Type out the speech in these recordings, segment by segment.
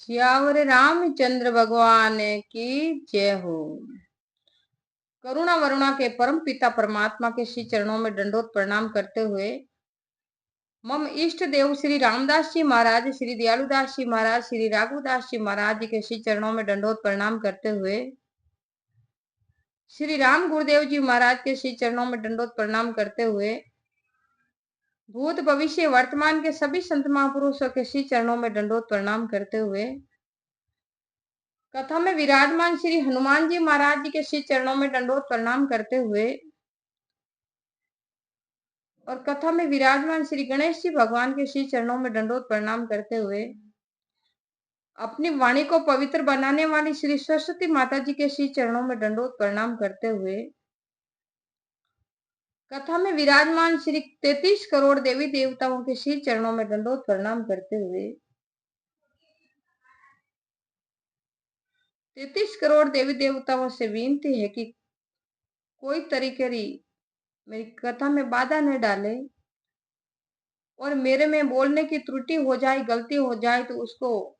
सियावर रामचंद्र भगवान की जय हो। करुणा वरुणा के परम पिता परमात्मा के श्री चरणों में दंडोत प्रणाम करते हुए मम इष्ट देव श्री रामदास जी महाराज, श्री दयालुदास जी महाराज, श्री राघुदास जी महाराज जी के श्री चरणों में दंडोत प्रणाम करते हुए श्री राम गुरुदेव जी महाराज के श्री चरणों में दंडोत प्रणाम करते हुए भूत भविष्य वर्तमान के सभी संत महापुरुषों के श्री चरणों में दंडोत प्रणाम करते हुए कथा में विराजमान श्री हनुमान जी महाराज जी के श्री चरणों में दंडोत प्रणाम करते हुए और कथा में विराजमान श्री गणेश जी भगवान के श्री चरणों में दंडोत प्रणाम करते हुए अपनी वाणी को पवित्र बनाने वाली श्री सरस्वती माता जी के श्री चरणों में दंडोत प्रणाम करते हुए कथा में विराजमान श्री 33 करोड़ देवी देवताओं के श्री चरणों में दंडोत प्रणाम करते हुए 33 करोड़ देवी देवताओं से विनती है कि कोई तरीके मेरी कथा में बाधा न डाले और मेरे में बोलने की त्रुटि हो जाए, गलती हो जाए तो उसको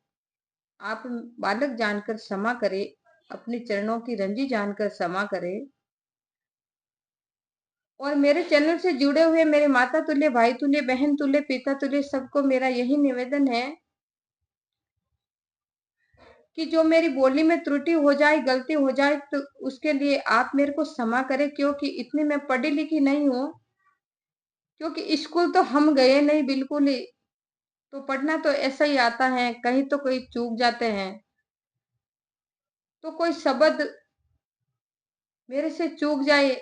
आप बालक जानकर क्षमा करे, अपने चरणों की रंजी जानकर क्षमा करे। और मेरे चैनल से जुड़े हुए मेरे माता तुल्य, भाई तुल्य, बहन तुल्य, पिता तुल्य सबको मेरा यही निवेदन है कि जो मेरी बोली में त्रुटि हो जाए, गलती हो जाए तो उसके लिए आप मेरे को क्षमा करें, क्योंकि इतनी मैं पढ़ी लिखी नहीं हूं। क्योंकि स्कूल तो हम गए नहीं बिल्कुल ही, तो पढ़ना तो ऐसा ही आता है, कहीं तो कोई चूक जाते हैं, तो कोई शब्द मेरे से चूक जाए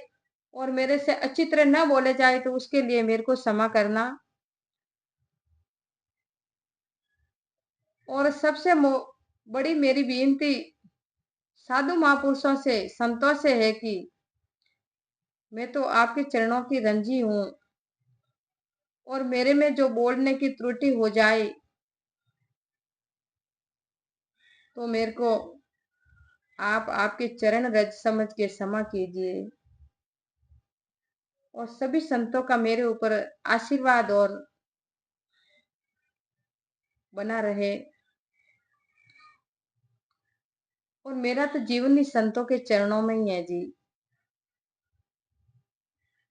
और मेरे से अच्छी तरह न बोले जाए तो उसके लिए मेरे को क्षमा करना। और सबसे बड़ी मेरी विनती साधु महापुरुषों से, संतों से है कि मैं तो आपके चरणों की रंजी हूं और मेरे में जो बोलने की त्रुटि हो जाए तो मेरे को आप आपके चरण रज समझ के क्षमा कीजिए। और सभी संतों का मेरे ऊपर आशीर्वाद और बना रहे। और मेरा तो जीवन ही संतों के चरणों में ही है जी।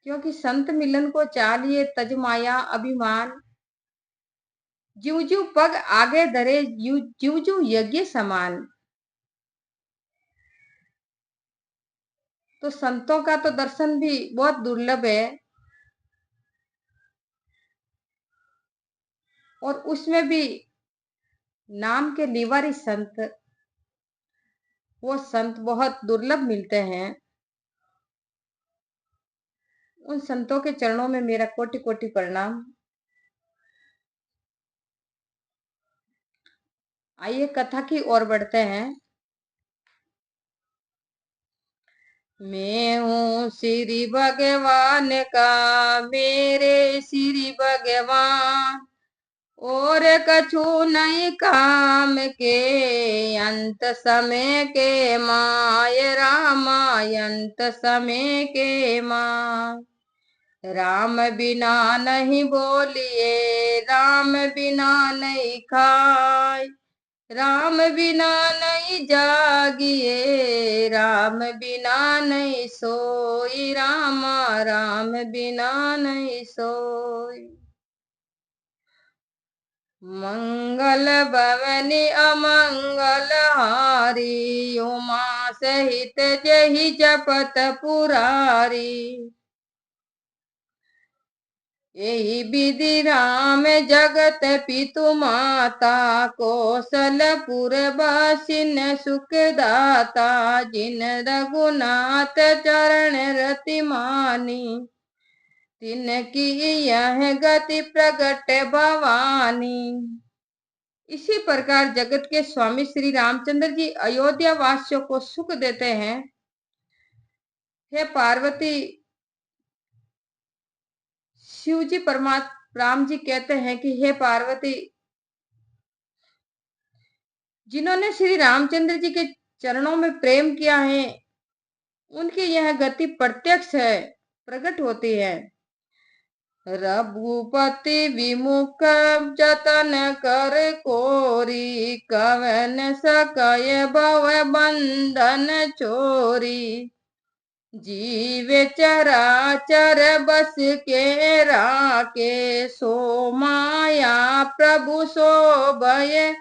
क्योंकि संत मिलन को चालिए तज माया अभिमान, ज्यू ज्यू पग आगे धरे ज्यू ज्यू यज्ञ समान। तो संतों का तो दर्शन भी बहुत दुर्लभ है, और उसमें भी नाम के लिवारी संत, वो संत बहुत दुर्लभ मिलते हैं। उन संतों के चरणों में मेरा कोटि कोटि प्रणाम। आइए कथा की ओर बढ़ते हैं। मैं हूँ श्री भगवान का, मेरे श्री भगवान, और कछु नहीं काम के, अंत समय के माय रामाय, अंत समय के माँ। राम बिना नहीं बोलिए, राम बिना नहीं खाए, राम बिना नहीं जागिए, राम बिना नहीं सोई, रामा राम बिना नहीं सोई। मंगल भवनि अमंगल हारी, उमा सहित जहि जपत पुरारी। यही विधि राम जगत पितु माता, कौशलपुर बासिन सुखदाता। जिन रघुनाथ चरण रति मानी, तिनकी यह गति प्रगट भवानी। इसी प्रकार जगत के स्वामी श्री रामचंद्र जी अयोध्या वासियों को सुख देते हैं। हे पार्वती, शिव जी परमात्मा राम जी कहते हैं कि हे पार्वती, जिन्होंने श्री रामचंद्र जी के चरणों में प्रेम किया है उनकी यह गति प्रत्यक्ष है, प्रकट होती है। रघुपति विमुख जतन कर कोरी, कवन सकय भव बंधन चोरी। जीवे चराचर बस के राके, सो माया प्रभु सो भय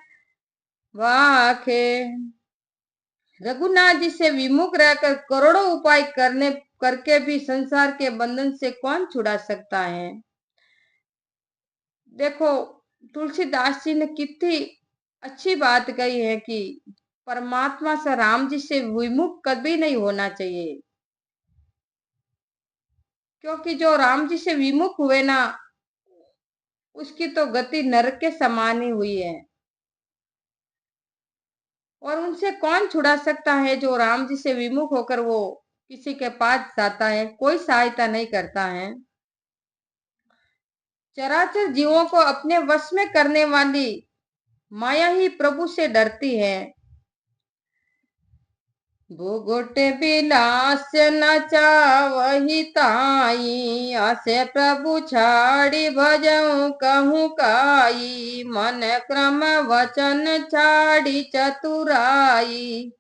वाखे। रघुनाथ जी से विमुख रहकर करोड़ों उपाय करके भी संसार के बंधन से कौन छुड़ा सकता है। देखो, तुलसीदास जी ने कितनी अच्छी बात कही है कि परमात्मा से, राम जी से विमुख कभी नहीं होना चाहिए, क्योंकि जो राम जी से विमुख हुए ना, उसकी तो गति नरक के समान ही हुई है। और उनसे कौन छुड़ा सकता है। जो राम जी से विमुख होकर वो किसी के पास जाता है, कोई सहायता नहीं करता है। चराचर जीवों को अपने वश में करने वाली माया ही प्रभु से डरती है। भुगुट बिलास न चावही ताई, आसे प्रभु छाड़ी भजऊ कहूँ काई। मन क्रम वचन छाड़ी चतुराई,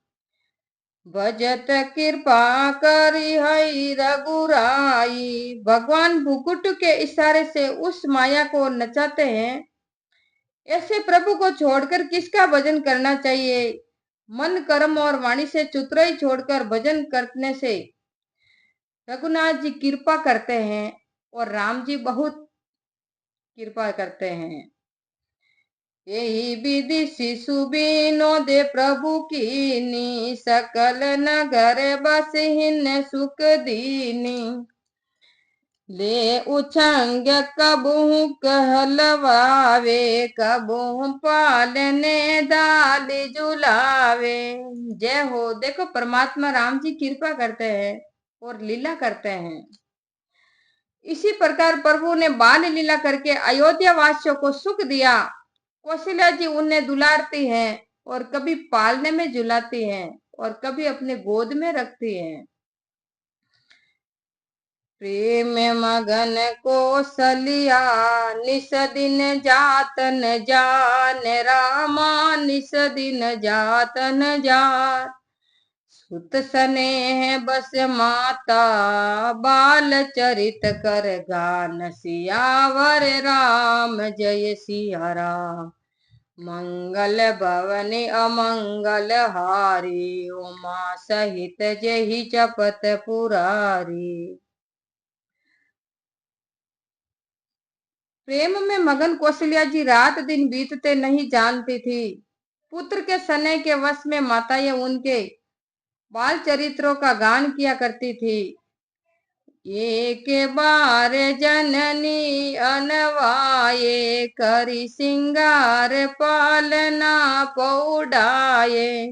भजत कृपा करी हई रघुराई। भगवान भुकुट के इशारे से उस माया को नचाते हैं। ऐसे प्रभु को छोड़कर किसका भजन करना चाहिए। मन कर्म और वाणी से चतुराई छोड़कर भजन करने से रघुनाथ जी कृपा करते हैं और राम जी बहुत कृपा करते हैं। यही विधि शिशु बिनो दे प्रभु कीनी, सकल नगर बस हिन सुख दीनी। ले उछंग कबहू कहलवावे, कबहू पालने दाल जुलावे। जय हो। देखो, परमात्मा राम जी कृपा करते हैं और लीला करते हैं। इसी प्रकार प्रभु ने बाल लीला करके अयोध्या वासियों को सुख दिया। कौशल्या जी उन्हें दुलारती हैं और कभी पालने में झुलाती हैं और कभी अपने गोद में रखती हैं। प्रेम मगन कौशल्या निस दिन जातन जान, रामा निस दिन जातन जान। सुत स्नेह बस माता, बाल चरित कर गान। सियावर राम जय सिया राम, मंगल भवनि अमंगल हारी। उमा सहित जहि चपत पुरारी। प्रेम में मगन कौशल्या जी रात दिन बीतते नहीं जानती थी। पुत्र के स्नेह के वश में माताएं उनके बाल चरित्रों का गान किया करती थी। एक बार जननी अनवाये, करी सिंगार पालना पौडाये।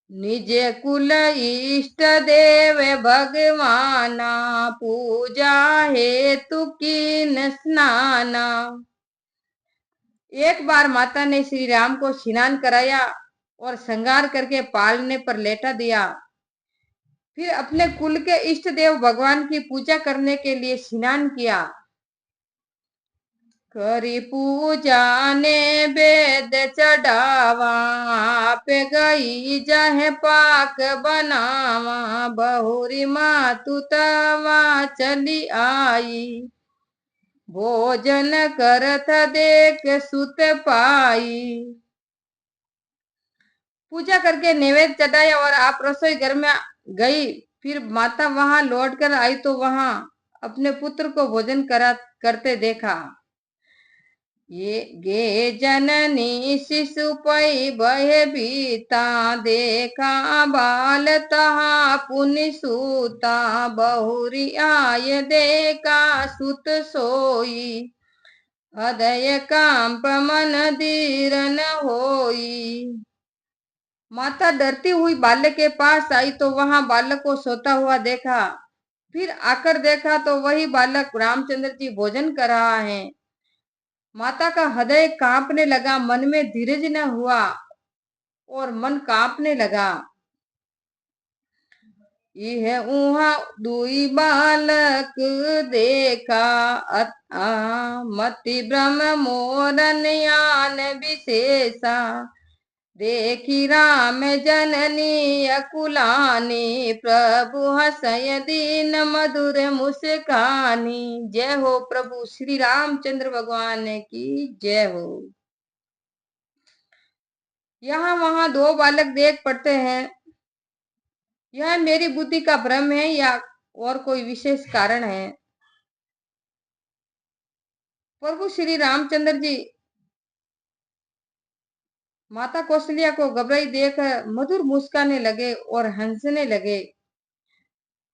निज कुल इष्ट देव भगवाना, पूजा हेतु कीन स्नाना। एक बार माता ने श्री राम को स्नान कराया और श्रृंगार करके पालने पर लेटा दिया। फिर अपने कुल के इष्ट देव भगवान की पूजा करने के लिए स्नान किया। करी पूजा ने वेद चढ़ावा, पे गई जहे पाक बनावा। बहुरी मातु तवा चली आई, भोजन करत देख सुत पाई। पूजा करके नैवेद्य चढ़ाया और आप रसोई घर में गई। फिर माता वहां लौट कर आई तो वहां अपने पुत्र को भोजन करते देखा। ये गे जननी शिशु पै भय बीता, देखा बाल तहा पुनि सूता। बहुरी आय देखा सुत सोई, हृदय कांप मन दीरन होई। माता डरती हुई बालक के पास आई तो वहां बालक को सोता हुआ देखा। फिर आकर देखा तो वही बालक रामचंद्र जी भोजन कर रहा है। माता का हृदय कांपने लगा, मन में धीरज न हुआ और मन कांपने लगा। यह उहा दुई बालक देखा, मति ब्रह्म मोरन यान विशेषा, देखी राम जननी अकुलानी, प्रभु हसय दीन मधुर मुस्कानी। जय हो प्रभु श्री रामचंद्र भगवान की जय हो। यहाँ वहां दो बालक देख पड़ते हैं। यह मेरी बुद्धि का भ्रम है या और कोई विशेष कारण है? प्रभु श्री रामचंद्र जी माता कौशल्या को घबराई देख मधुर मुस्काने लगे और हंसने लगे।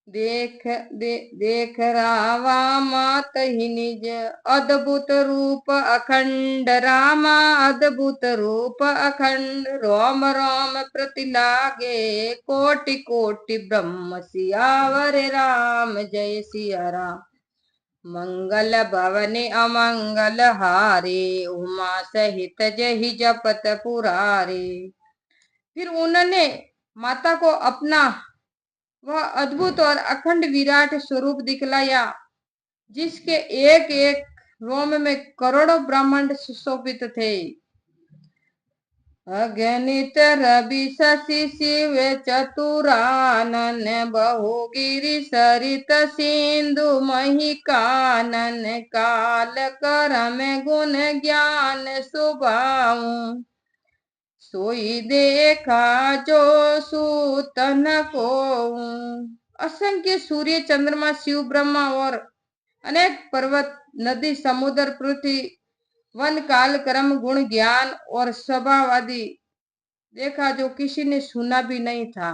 देख रावा मात ही निज अद्भुत रूप अखंड, रामा अद्भुत रूप अखंड, राम राम प्रति लागे कोटि कोटि ब्रह्म, सियावर राम जय सिया राम। मंगल भवने अमंगल हारे, उमा सहित जहि जपत पुरारे। फिर उन्होंने माता को अपना वह अद्भुत और अखंड विराट स्वरूप दिखलाया, जिसके एक एक रोम में करोड़ों ब्रह्मांड सुशोभित थे। अगणित रवि शशि शिव चतुरानन, बहुगिरि सरित सिंधु मही कानन, काल करम गुण ज्ञान सुभाऊ, सोई देखा जो सूतन को। असंख्य सूर्य चंद्रमा शिव ब्रह्मा और अनेक पर्वत नदी समुद्र पृथ्वी वन काल कर्म गुण ज्ञान और स्वभाव आदि देखा जो किसी ने सुना भी नहीं था।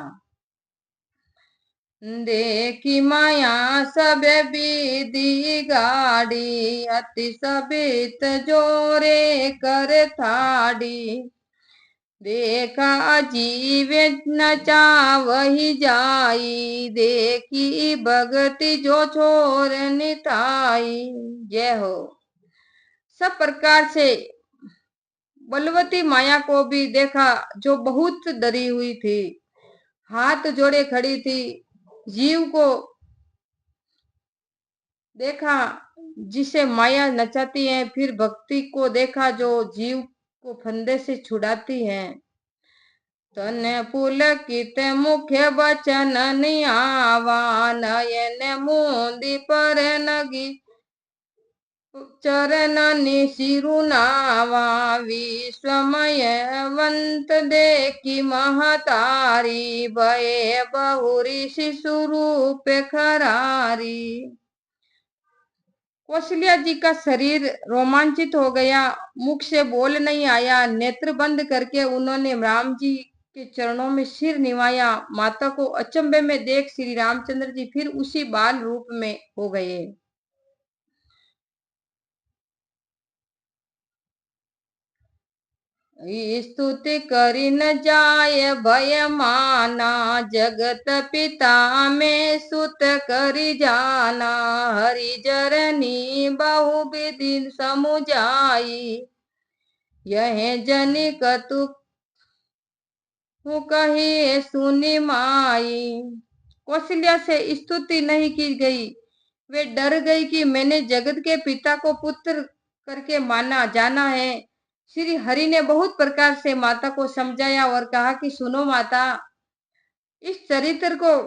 देखी माया सब विधि गाड़ी, अति सबित जोरे कर थाड़ी, देखा जीव न चावही जाई, देखी भगति जो छोर निताई। जय हो। सब प्रकार से बलवती माया को भी देखा जो बहुत डरी हुई थी, हाथ जोड़े खड़ी थी। जीव को देखा जिसे माया नचाती है, फिर भक्ति को देखा जो जीव को फंदे से छुड़ाती है। तन पुलकित मुख्य वचन नियावा, नयन मूंदी पर नगी चरण सिरुनावा, विश्वमय वंत देखी महतारी, भय बहुरी शिशु रूप खरारी। कौशल्या जी का शरीर रोमांचित हो गया, मुख से बोल नहीं आया। नेत्र बंद करके उन्होंने राम जी के चरणों में सिर निवाया। माता को अचंभे में देख श्री रामचंद्र जी फिर उसी बाल रूप में हो गए। स्तुति करी न जाय भय माना, जगत पिता में सुत करी जाना, हरि जरनी बहु विधि समुझाई, यह जनि कतु कही सुनी माई। कौशल्या से स्तुति नहीं की गई। वे डर गई कि मैंने जगत के पिता को पुत्र करके माना जाना है। श्री हरि ने बहुत प्रकार से माता को समझाया और कहा कि सुनो माता, इस चरित्र को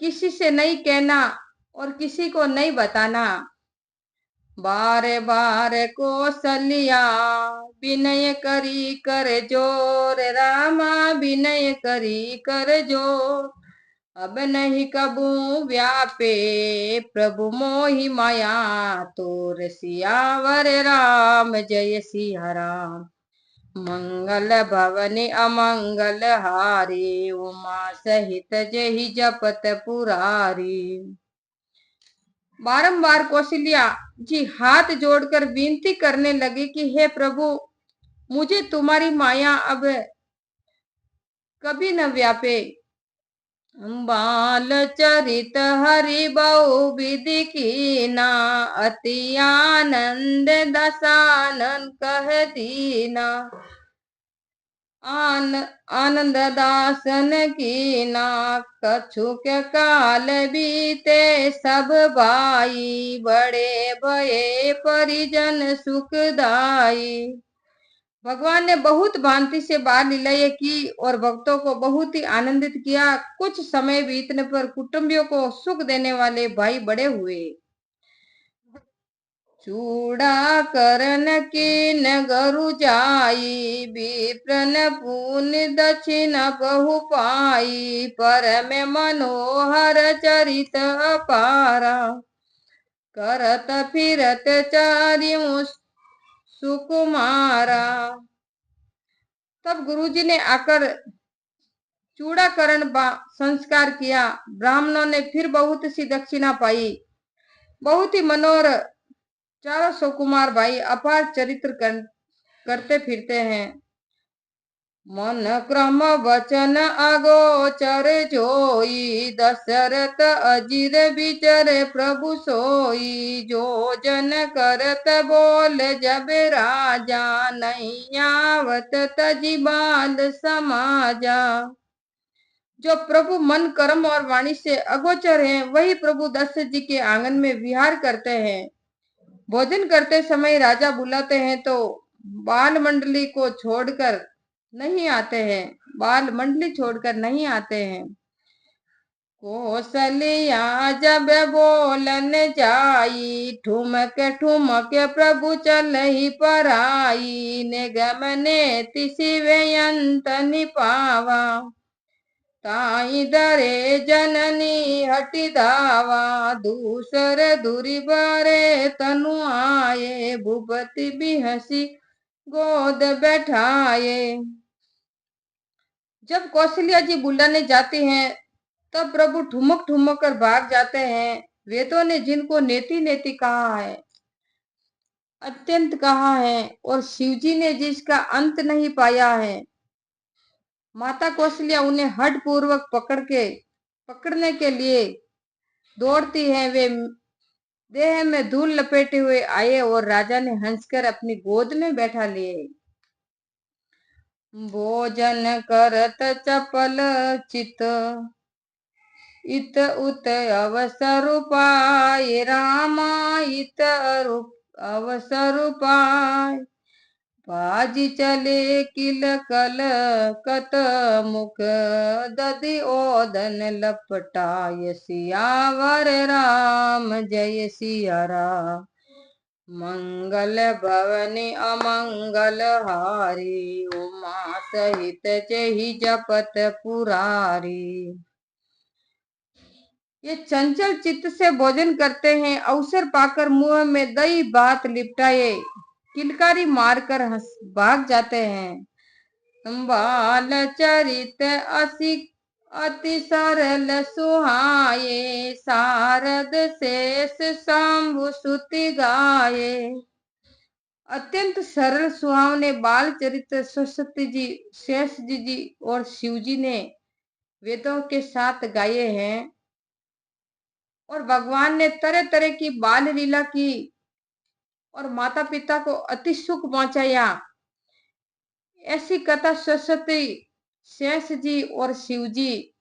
किसी से नहीं कहना और किसी को नहीं बताना। बारे बारे कौशल्या विनय करी कर जोर, रामा विनय करी कर जोर, अब नहीं कबू व्यापे प्रभु मोहि माया तोर, सियावर राम जय सिया राम। मंगल भवने अमंगल हारे, उमा सहित जहि जपत पुरारी। बारंबार कौशल्या जी हाथ जोड़कर विनती करने लगी कि हे प्रभु, मुझे तुम्हारी माया अब कभी न व्यापे। बाल चरित हरि बहु विधि कीना, अति आनंद दसानन कह दीना, आन आनंद दासन की ना कछुक काल बीते सब भाई बड़े भये परिजन सुखदाई। भगवान ने बहुत भांति से बाल लीलाएं की और भक्तों को बहुत ही आनंदित किया। कुछ समय बीतने पर कुटुंबियों को सुख देने वाले भाई बड़े हुए। चूड़ा करन की नगरु जाई विप्रन पुण्य दक्षिण बहु पाई पर में मनोहर चरित अपारा करत फिरत चारियों सुकुमारा। तब गुरुजी ने आकर चूड़ाकरण संस्कार किया। ब्राह्मणों ने फिर बहुत सी दक्षिणा पाई। बहुत ही मनोहर चारों सुकुमार भाई अपार चरित्र करते फिरते हैं। मन क्रम वचन अगोचर जोई दशरथ अजीर विचर प्रभु सोई। जो जन करत बोल जब राजा नहीं आवत तजी बाल समाजा। जो प्रभु मन कर्म और वाणी से अगोचर हैं, वही प्रभु दशरथ जी के आंगन में विहार करते हैं। भोजन करते समय राजा बुलाते हैं तो बाल मंडली को छोड़कर नहीं आते हैं, बाल मंडली छोड़कर नहीं आते हैं। कौशल्या जब बोलन जाई ठुमक ठुमक प्रभु चलहि पराई। निगम नेति शिवयंत निपावा ताई दरे जननी हटि धावा। दूसर दूरी बारे तनु आए भूपति बिहसी गोद बैठाए। जब कौशल्या जी बुलाने जाती हैं तब प्रभु ठुमक ठुमक कर भाग जाते हैं। वेदों ने जिनको नेति नेति कहा है, अत्यंत कहा है, और शिवजी ने जिसका अंत नहीं पाया है, माता कौशल्या उन्हें हठ पूर्वक पकड़ने के लिए दौड़ती है। वे देह में धूल लपेटे हुए आए और राजा ने हंसकर अपनी गोद में बैठा लिए। भोजन करत चपल चित इत उत अवसर पाए रामा इत अवसर पाए। बाजी चले किल कल कत मुख दधि ओदन लपटाय। सियावर राम जय सिया राम मंगल भवनि अमंगल हारी। उमा सहित जहि जपत पुरारी। ये चंचल चित्त से भोजन करते हैं। अवसर पाकर मुंह में दही भात लिपटाए किलकारी मारकर भाग जाते हैं। बाल चरित अति सरल सुहाये शारद शेष शंभु सुति गाये। अत्यंत सरल सुहावने बाल चरित्र सरस्वती जी, शेष जी और शिव जी ने वेदों के साथ गाये हैं। और भगवान ने तरह तरह की बाल लीला की और माता पिता को अति सुख पहुंचाया। ऐसी कथा सरस्वती, शेष जी और शिव जी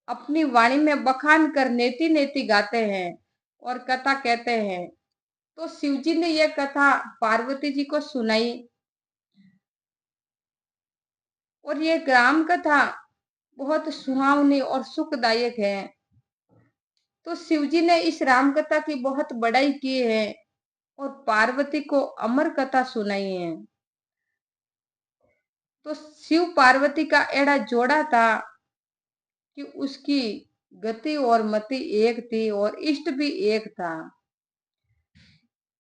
अपनी वाणी में बखान कर नेति नेति गाते हैं और कथा कहते हैं। तो शिव जी ने यह कथा पार्वती जी को सुनाई और ये राम कथा बहुत सुहावनी और सुखदायक है। तो शिव जी ने इस राम कथा की बहुत बड़ाई की है और पार्वती को अमर कथा सुनाई है। तो शिव पार्वती का एड़ा जोड़ा था कि उसकी गति और मति एक थी और इष्ट भी एक था।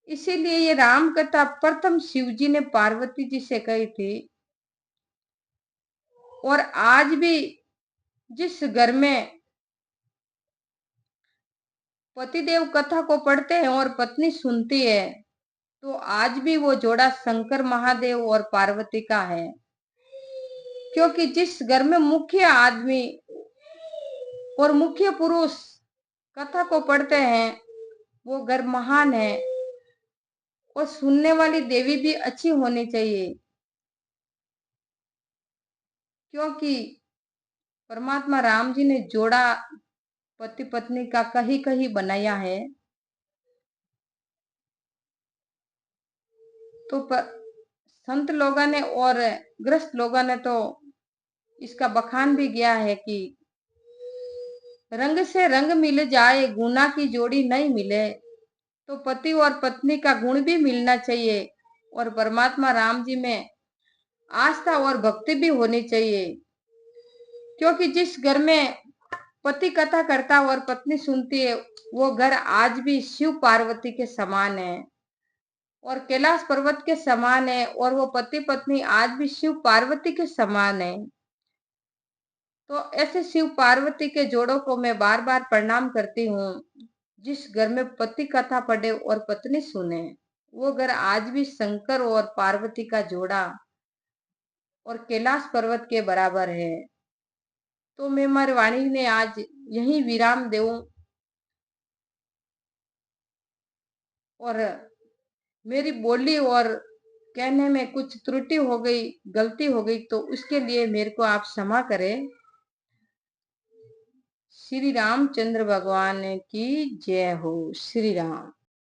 इसीलिए ये राम कथा प्रथम शिव जी ने पार्वती जी से कही थी। और आज भी जिस घर में पतिदेव कथा को पढ़ते हैं और पत्नी सुनती है, तो आज भी वो जोड़ा शंकर महादेव और पार्वती का है। क्योंकि जिस घर में मुख्य आदमी और मुख्य पुरुष कथा को पढ़ते हैं वो घर महान है और सुनने वाली देवी भी अच्छी होनी चाहिए। क्योंकि परमात्मा राम जी ने जोड़ा पति पत्नी का कहीं कहीं बनाया है। तो संत लोगों ने और गृहस्थ लोगों ने तो इसका बखान भी किया है कि रंग से रंग मिल जाए गुना की जोड़ी नहीं मिले। तो पति और पत्नी का गुण भी मिलना चाहिए और परमात्मा राम जी में आस्था और भक्ति भी होनी चाहिए। क्योंकि जिस घर में पति कथा करता और पत्नी सुनती है वो घर आज भी शिव पार्वती के समान है और कैलाश पर्वत के समान है और वो पति पत्नी आज भी शिव पार्वती के समान है। तो ऐसे शिव पार्वती के जोड़ों को मैं बार बार प्रणाम करती हूँ। जिस घर में पति कथा पढ़े और पत्नी सुने वो घर आज भी शंकर और पार्वती का जोड़ा और कैलाश पर्वत के बराबर है। तो मैं हमारी वाणी ने आज यही विराम दूं और मेरी बोली और कहने में कुछ त्रुटि हो गई, गलती हो गई तो उसके लिए मेरे को आप क्षमा करें। श्री रामचंद्र भगवान की जय हो। श्री राम।